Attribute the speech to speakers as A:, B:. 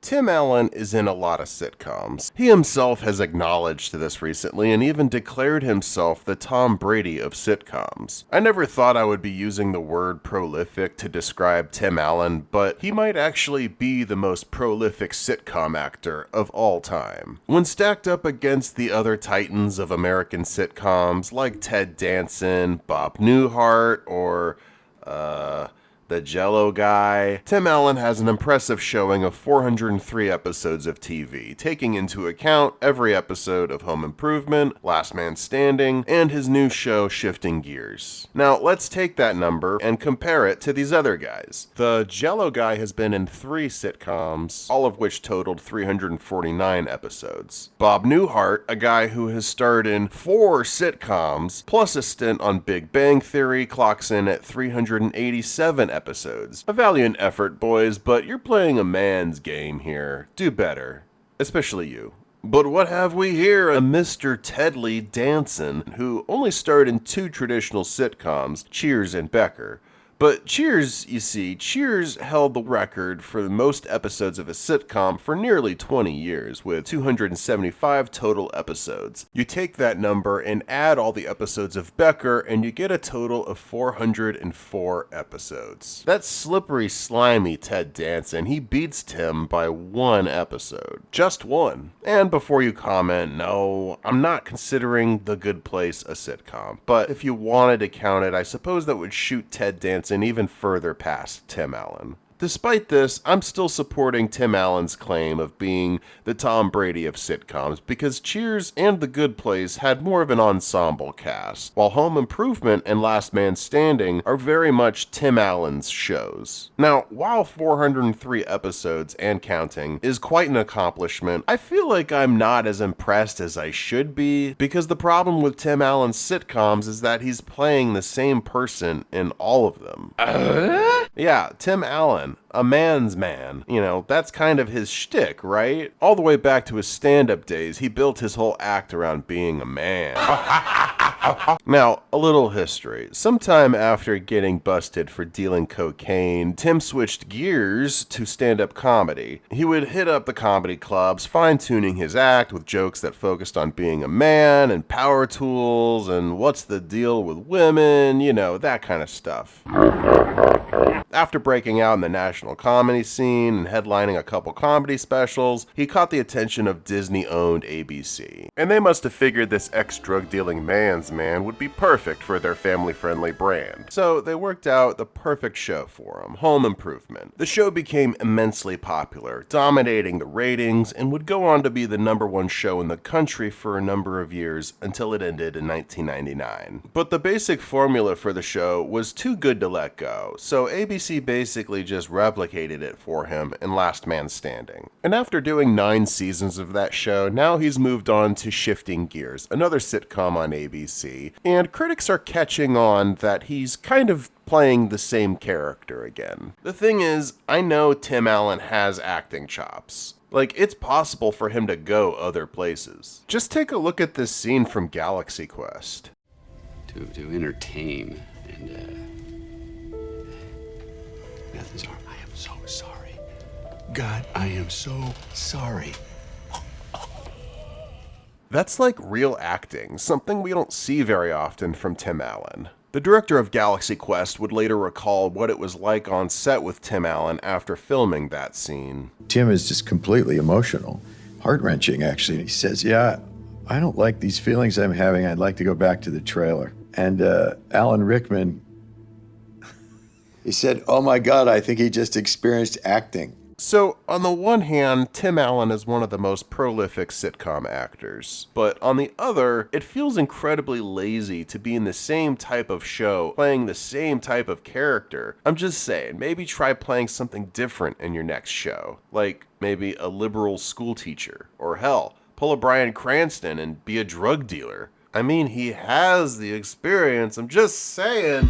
A: Tim Allen is in a lot of sitcoms. He himself has acknowledged this recently and even declared himself the Tom Brady of sitcoms. I never thought I would be using the word prolific to describe Tim Allen, but he might actually be the most prolific sitcom actor of all time. When stacked up against the other titans of American sitcoms like Ted Danson, Bob Newhart, or, the Jello guy, Tim Allen has an impressive showing of 403 episodes of TV, taking into account every episode of Home Improvement, Last Man Standing, and his new show Shifting Gears. Now, let's take that number and compare it to these other guys. The Jello guy has been in 3 sitcoms, all of which totaled 349 episodes. Bob Newhart, a guy who has starred in 4 sitcoms, plus a stint on Big Bang Theory, clocks in at 387 episodes. A valiant effort, boys, but you're playing a man's game here. Do better. Especially you. But what have we here? A Mr. Ted Danson, who only starred in 2 traditional sitcoms, Cheers and Becker. But Cheers, you see, Cheers held the record for the most episodes of a sitcom for nearly 20 years, with 275 total episodes. You take that number and add all the episodes of Becker, and you get a total of 404 episodes. That's slippery, slimy Ted Danson. He beats Tim by 1 episode. Just 1. And before you comment, no, I'm not considering The Good Place a sitcom. But if you wanted to count it, I suppose that would shoot Ted Danson and even further past Tim Allen. Despite this, I'm still supporting Tim Allen's claim of being the Tom Brady of sitcoms because Cheers and The Good Place had more of an ensemble cast, while Home Improvement and Last Man Standing are very much Tim Allen's shows. Now, while 403 episodes and counting is quite an accomplishment, I feel like I'm not as impressed as I should be because the problem with Tim Allen's sitcoms is that he's playing the same person in all of them. Yeah, Tim Allen. A man's man. You know, that's kind of his shtick, right? All the way back to his stand-up days, he built his whole act around being a man. Now, a little history. Sometime after getting busted for dealing cocaine, Tim switched gears to stand-up comedy. He would hit up the comedy clubs, fine-tuning his act with jokes that focused on being a man and power tools and what's the deal with women, you know, that kind of stuff. After breaking out in the national comedy scene and headlining a couple comedy specials, he caught the attention of Disney-owned ABC. And they must have figured this ex-drug dealing man's man would be perfect for their family-friendly brand. So they worked out the perfect show for him, Home Improvement. The show became immensely popular, dominating the ratings, and would go on to be the #1 show in the country for a number of years until it ended in 1999. But the basic formula for the show was too good to let go, so ABC basically just replicated it for him in Last Man Standing. And after doing 9 seasons of that show, now he's moved on to Shifting Gears, another sitcom on ABC, and critics are catching on that he's kind of playing the same character again. The thing is, I know Tim Allen has acting chops. Like, it's possible for him to go other places. Just take a look at this scene from Galaxy Quest.
B: To entertain and, Nothing's wrong. I am so sorry. God, I am so sorry.
A: That's like real acting, something we don't see very often from Tim Allen. The director of Galaxy Quest would later recall what it was like on set with Tim Allen after filming that scene.
C: Tim is just completely emotional, heart-wrenching actually. He says, yeah, I don't like these feelings I'm having. I'd like to go back to the trailer. And Alan Rickman, he said, oh my God, I think he just experienced acting.
A: So, on the one hand, Tim Allen is one of the most prolific sitcom actors. But on the other, it feels incredibly lazy to be in the same type of show, playing the same type of character. I'm just saying, maybe try playing something different in your next show. Like, maybe a liberal school teacher. Or hell, pull a Bryan Cranston and be a drug dealer. I mean, he has the experience, I'm just saying.